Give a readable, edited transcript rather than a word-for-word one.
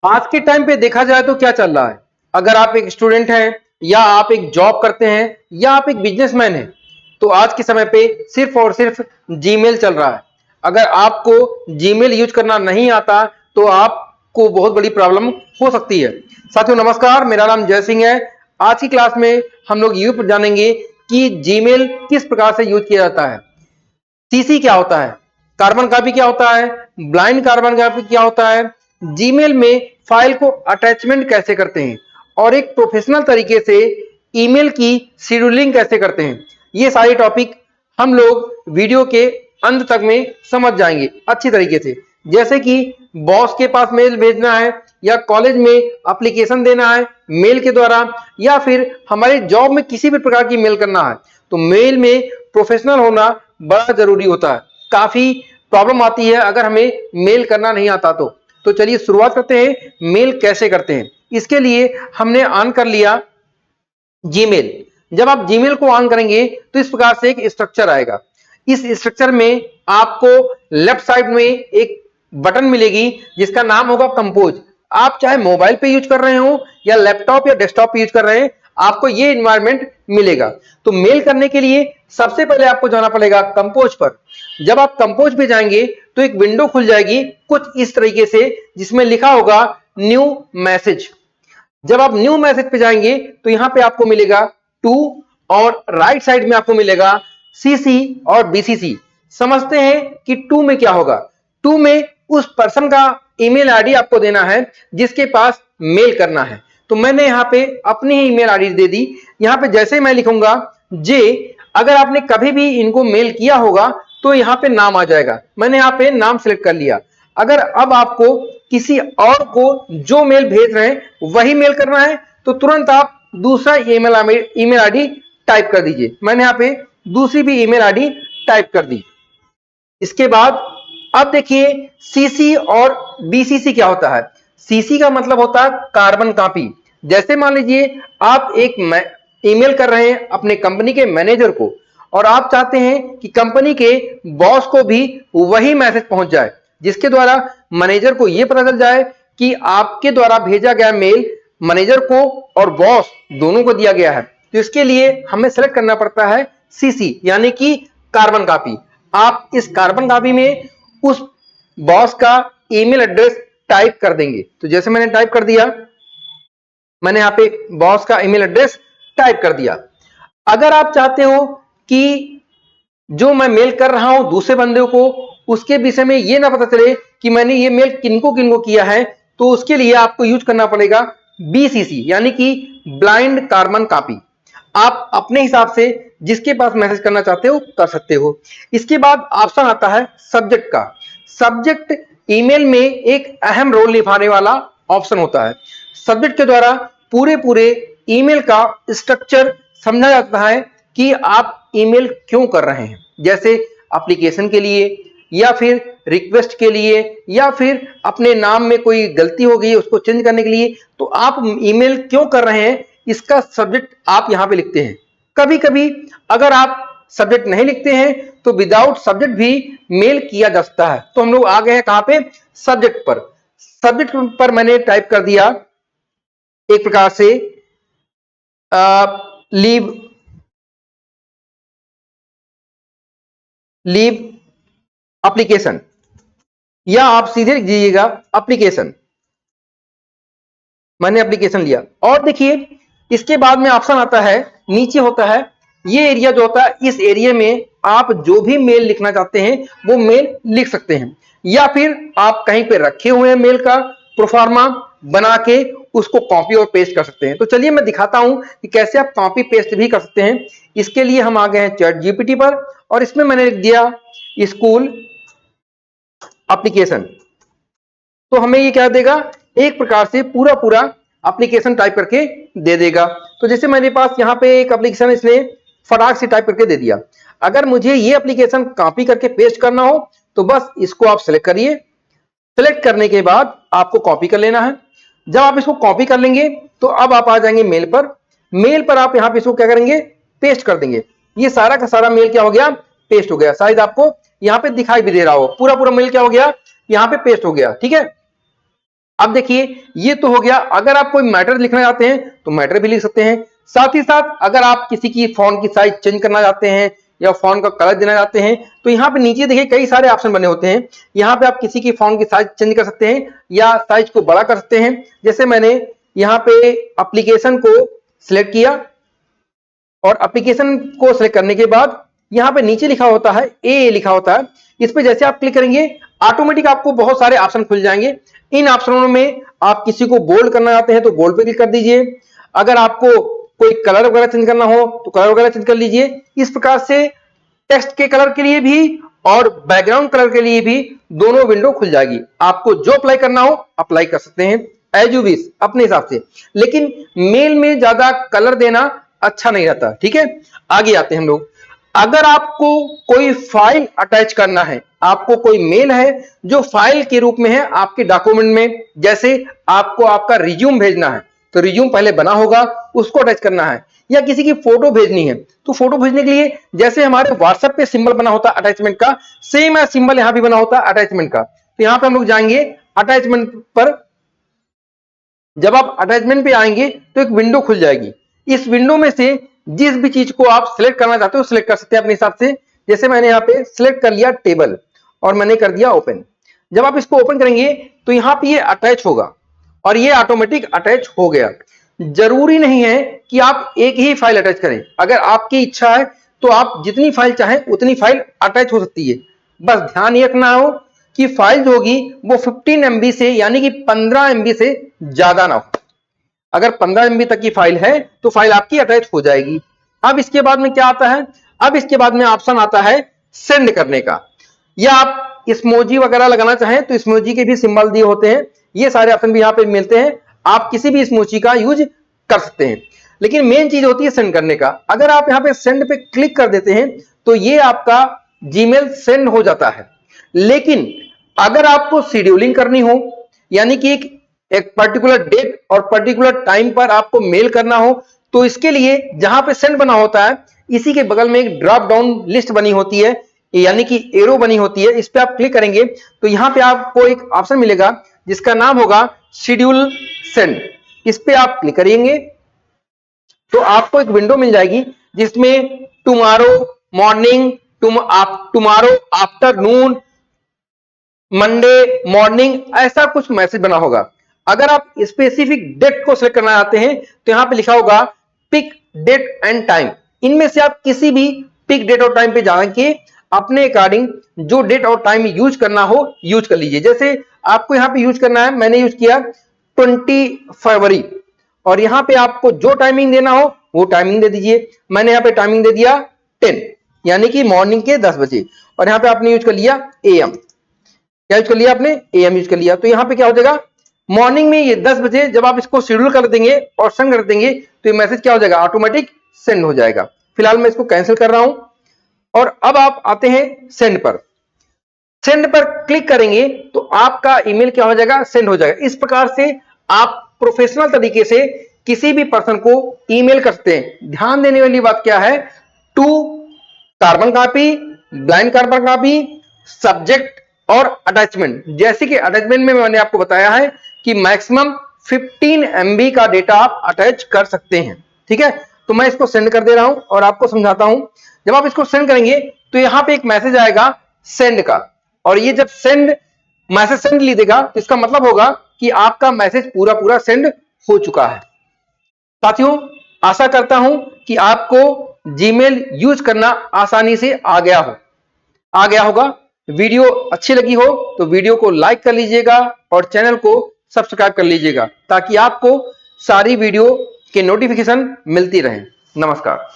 आज के टाइम पे देखा जाए तो क्या चल रहा है। अगर आप एक स्टूडेंट हैं या आप एक जॉब करते हैं या आप एक बिजनेसमैन हैं, तो आज के समय पे सिर्फ और सिर्फ जीमेल चल रहा है। अगर आपको जीमेल यूज करना नहीं आता तो आपको बहुत बड़ी प्रॉब्लम हो सकती है। साथियों नमस्कार, मेरा नाम जय सिंह है। आज की क्लास में हम लोग ये जानेंगे कि जीमेल किस प्रकार से यूज किया जाता है, सीसी क्या होता है, कार्बन कॉपी क्या होता है, ब्लाइंड कार्बन कॉपी क्या होता है, जीमेल में फाइल को अटैचमेंट कैसे करते हैं और एक प्रोफेशनल तरीके से ईमेल की शेड्यूलिंग कैसे करते हैं। ये सारे टॉपिक हम लोग वीडियो के अंत तक में समझ जाएंगे अच्छी तरीके से। जैसे कि बॉस के पास मेल भेजना है या कॉलेज में एप्लीकेशन देना है मेल के द्वारा, या फिर हमारे जॉब में किसी भी प्रकार की मेल करना है, तो मेल में प्रोफेशनल होना बड़ा जरूरी होता है। काफी प्रॉब्लम आती है अगर हमें मेल करना नहीं आता तो चलिए शुरुआत करते हैं मेल कैसे करते हैं। इसके लिए हमने ऑन कर लिया जीमेल। जब आप जीमेल को ऑन करेंगे तो इस प्रकार से एक स्ट्रक्चर आएगा। इस स्ट्रक्चर में आपको लेफ्ट साइड में एक बटन मिलेगी जिसका नाम होगा कंपोज। आप चाहे मोबाइल पे यूज कर रहे हो या लैपटॉप या डेस्कटॉप पे यूज कर रहे हैं, आपको ये इन्वायरमेंट मिलेगा। तो मेल करने के लिए सबसे पहले आपको जाना पड़ेगा कंपोज पर। जब आप कंपोज पे जाएंगे तो एक विंडो खुल जाएगी कुछ इस तरीके से, जिसमें लिखा होगा न्यू मैसेज। जब आप न्यू मैसेज पे जाएंगे तो यहां पे आपको मिलेगा टू, और राइट साइड में आपको मिलेगा सीसी और बीसीसी। समझते हैं कि टू में क्या होगा। टू में उस पर्सन का ईमेल आईडी आपको देना है जिसके पास मेल करना है। तो मैंने यहाँ पे अपनी ही ईमेल आईडी दे दी। यहाँ पे जैसे मैं लिखूंगा जे, अगर आपने कभी भी इनको मेल किया होगा तो यहाँ पे नाम आ जाएगा। मैंने यहाँ पे नाम सेलेक्ट कर लिया। अगर अब आपको किसी और को जो मेल भेज रहे हैं वही मेल करना है तो तुरंत आप दूसरा ईमेल आईडी टाइप कर दीजिए। मैंने यहाँ पे दूसरी भी ईमेल आईडी टाइप कर दी। इसके बाद अब देखिए सीसी और बीसीसी क्या होता है। सीसी का मतलब होता है कार्बन कॉपी। जैसे मान लीजिए आप एक ईमेल कर रहे हैं अपने कंपनी के मैनेजर को और आप चाहते हैं कि कंपनी के बॉस को भी वही मैसेज पहुंच जाए, जिसके द्वारा मैनेजर को यह पता चल जाए कि आपके द्वारा भेजा गया मेल मैनेजर को और बॉस दोनों को दिया गया है। तो इसके लिए हमें सेलेक्ट करना पड़ता है सीसी यानी कि कार्बन कॉपी। आप इस कार्बन कॉपी में उस बॉस का ईमेल एड्रेस टाइप कर देंगे। तो जैसे मैंने टाइप कर दिया, मैंने यहाँ पे बॉस का ईमेल एड्रेस टाइप कर दिया। अगर आप चाहते हो कि जो मैं मेल कर रहा हूं दूसरे बंदे को उसके विषय में ये ना पता चले कि मैंने ये मेल किनको किनको किया है, तो उसके लिए आपको यूज करना पड़ेगा बीसीसी यानी कि ब्लाइंड कार्बन कॉपी। आप अपने हिसाब से जिसके पास मैसेज करना चाहते हो कर सकते हो। इसके बाद ऑप्शन आता है सब्जेक्ट का। सब्जेक्ट ईमेल में एक अहम रोल निभाने वाला ऑप्शन होता है। सब्जेक्ट के द्वारा पूरे पूरे ईमेल का स्ट्रक्चर समझा जाता है कि आप ईमेल क्यों कर रहे हैं। जैसे एप्लीकेशन के लिए या फिर रिक्वेस्ट के लिए या फिर अपने नाम में कोई गलती हो गई उसको चेंज करने के लिए, तो आप ईमेल क्यों कर रहे हैं इसका सब्जेक्ट आप यहां पे लिखते हैं। कभी कभी अगर आप सब्जेक्ट नहीं लिखते हैं तो विदाउट सब्जेक्ट भी मेल किया जा सकता है। तो हम लोग आ गए हैं कहां पे, सब्जेक्ट पर। सब्जेक्ट पर मैंने टाइप कर दिया एक प्रकार से लीव एप्लीकेशन, या आप सीधे लिख दीजिएगा एप्लीकेशन। मैंने एप्लीकेशन लिया और देखिए इसके बाद में ऑप्शन आता है, नीचे होता है ये एरिया जो होता है, इस एरिया में आप जो भी मेल लिखना चाहते हैं वो मेल लिख सकते हैं, या फिर आप कहीं पे रखे हुए हैं मेल का प्रोफार्मा बना के उसको कॉपी और पेस्ट कर सकते हैं। तो चलिए मैं दिखाता हूं कि कैसे आप कॉपी पेस्ट भी कर सकते हैं। इसके लिए हम आ गए हैं चैट जीपीटी पर और इसमें मैंने लिख दिया स्कूल एप्लीकेशन। तो हमें ये क्या देगा, एक प्रकार से पूरा पूरा एप्लीकेशन टाइप करके दे देगा। तो जैसे मेरे पास यहाँ पे एक एप्लीकेशन इसने फटाक से टाइप करके दे दिया। अगर मुझे ये एप्लीकेशन कॉपी करके पेस्ट करना हो तो बस इसको आप सेलेक्ट करिए। सेलेक्ट करने के बाद आपको कॉपी कर लेना है। जब आप इसको कॉपी कर लेंगे तो अब आप आ जाएंगे मेल पर। मेल पर आप यहाँ पे इसको क्या करेंगे, पेस्ट कर देंगे। ये सारा का सारा मेल क्या हो गया, पेस्ट हो गया। शायद आपको यहाँ पे दिखाई भी दे रहा हो, पूरा पूरा मेल क्या हो गया, यहाँ पे पेस्ट हो गया। ठीक है, अब देखिए ये तो हो गया, अगर आप कोई मैटर लिखना चाहते हैं तो मैटर भी लिख सकते हैं। साथ ही साथ अगर आप किसी की फॉन्ट की साइज चेंज करना चाहते हैं या फॉन्ट का कलर देना चाहते हैं तो यहाँ पे नीचे देखिए कई सारे ऑप्शन बने होते हैं। यहाँ पे आप किसी की फॉन्ट की साइज चेंज कर सकते हैं या साइज को बड़ा कर सकते हैं। जैसे मैंने यहाँ पे एप्लीकेशन को सिलेक्ट किया और एप्लीकेशन को सिलेक्ट करने के बाद यहाँ पे नीचे लिखा होता है ए लिखा होता है, इस पे जैसे आप क्लिक करेंगे ऑटोमेटिक आपको बहुत सारे ऑप्शन खुल जाएंगे। इन ऑप्शनों में आप किसी को बोल्ड करना चाहते हैं तो बोल्ड पे क्लिक कर दीजिए। अगर आपको कोई कलर वगैरह चेंज करना हो तो कलर वगैरह चेंज कर लीजिए। इस प्रकार से टेक्स्ट के कलर के लिए भी और बैकग्राउंड कलर के लिए भी दोनों विंडो खुल जाएगी। आपको जो अप्लाई करना हो अप्लाई कर सकते हैं एज यू विश अपने हिसाब से, लेकिन मेल में ज्यादा कलर देना अच्छा नहीं रहता। ठीक है, आगे आते हैं हम लोग। अगर आपको कोई फाइल अटैच करना है, आपको कोई मेल है जो फाइल के रूप में है आपके डॉक्यूमेंट में, जैसे आपको आपका रिज्यूम भेजना है तो रिज्यूम पहले बना होगा उसको अटैच करना है, या किसी की फोटो भेजनी है तो फोटो भेजने के लिए जैसे हमारे व्हाट्सएप पे सिंबल बना होता है अटैचमेंट का, सेम है सिंबल यहां भी बना होता है अटैचमेंट का। तो यहां पे हम लोग जाएंगे अटैचमेंट पर। जब आप अटैचमेंट पे आएंगे तो एक विंडो खुल जाएगी। इस विंडो में से जिस भी चीज को आप सिलेक्ट करना चाहते हो सिलेक्ट कर सकते हैं अपने हिसाब से। जैसे मैंने यहाँ पे सिलेक्ट कर लिया टेबल और मैंने कर दिया ओपन। जब आप इसको ओपन करेंगे तो यहाँ पे ये अटैच होगा और ये ऑटोमेटिक अटैच हो गया। जरूरी नहीं है कि आप एक ही फाइल अटैच करें, अगर आपकी इच्छा है तो आप जितनी फाइल चाहें उतनी फाइल अटैच हो सकती है। बस ध्यान ये रखना हो कि फाइल जो होगी वो 15 MB से यानी कि 15 MB से ज्यादा ना हो। अगर 15 MB तक की फाइल है तो फाइल आपकी अटैच हो जाएगी। अब इसके बाद में क्या आता है, अब इसके बाद में ऑप्शन आता है सेंड करने का, या आप इमोजी वगैरह लगाना चाहें तो इमोजी के भी सिंबल दिए होते हैं। ये सारे ऑप्शन भी यहाँ पे मिलते हैं, आप किसी भी इमोजी का यूज कर सकते हैं। लेकिन मेन चीज होती है सेंड करने का। अगर आप यहाँ पे सेंड पे क्लिक कर देते हैं तो ये आपका जीमेल सेंड हो जाता है। लेकिन अगर आपको शेड्यूलिंग करनी हो, यानी कि एक पर्टिकुलर डेट और पर्टिकुलर टाइम पर आपको मेल करना हो, तो इसके लिए जहां पे सेंड बना होता है इसी के बगल में एक ड्रॉप डाउन लिस्ट बनी होती है, यानी कि एरो बनी होती है। इस पे आप क्लिक करेंगे तो यहाँ पे आपको एक ऑप्शन मिलेगा जिसका नाम होगा शेड्यूल सेंड। इस पे आप क्लिक करेंगे तो आपको एक विंडो मिल जाएगी जिसमें tomorrow morning, tomorrow afternoon, Monday morning, ऐसा कुछ मैसेज बना होगा। अगर आप स्पेसिफिक डेट को सिलेक्ट करना चाहते हैं तो यहां पे लिखा होगा पिक डेट एंड टाइम। इनमें से आप किसी भी पिक डेट और टाइम पे जाके अपने अकॉर्डिंग जो डेट और टाइम यूज करना हो यूज कर लीजिए। जैसे आपको यहाँ पे यूज करना है, मैंने यूज किया 20 फरवरी और यहाँ पे आपको जो टाइमिंग देना हो वो टाइमिंग दे दीजिए। मैंने यहाँ पे टाइमिंग दे दिया 10 यानी कि मॉर्निंग के 10 बजे, और यहाँ पे आपने यूज कर लिया AM। क्या यूज कर लिया आपने? AM यूज कर लिया। तो यहाँ पे क्या हो जाएगा, मॉर्निंग में ये 10 बजे जब आप इसको शेड्यूल कर देंगे और सेंड कर देंगे तो ये मैसेज क्या हो जाएगा, ऑटोमेटिक सेंड हो जाएगा। फिलहाल मैं इसको कैंसिल कर रहा हूं और अब आप आते हैं सेंड पर। सेंड पर क्लिक करेंगे तो आपका ईमेल क्या हो जाएगा, सेंड हो जाएगा। इस प्रकार से आप प्रोफेशनल तरीके से किसी भी पर्सन को ईमेल कर सकते हैं। ध्यान देने वाली बात क्या है, to carbon copy, blind carbon copy, subject और अटैचमेंट। जैसे कि अटैचमेंट में मैंने आपको बताया है कि मैक्सिमम 15 MB का डेटा आप अटैच कर सकते हैं। ठीक है, तो मैं इसको सेंड कर दे रहा हूं और आपको समझाता हूं। जब आप इसको सेंड करेंगे तो यहां पे एक मैसेज आएगा सेंड का, और ये जब मैसेज सेंड लिखेगा तो इसका मतलब होगा कि आपका मैसेज पूरा सेंड हो चुका है। साथियों, आशा करता हूं कि आपको जीमेल यूज करना आसानी से आ गया होगा। वीडियो अच्छी लगी हो तो वीडियो को लाइक कर लीजिएगा और चैनल को सब्सक्राइब कर लीजिएगा ताकि आपको सारी वीडियो के नोटिफिकेशन मिलती रहे। नमस्कार।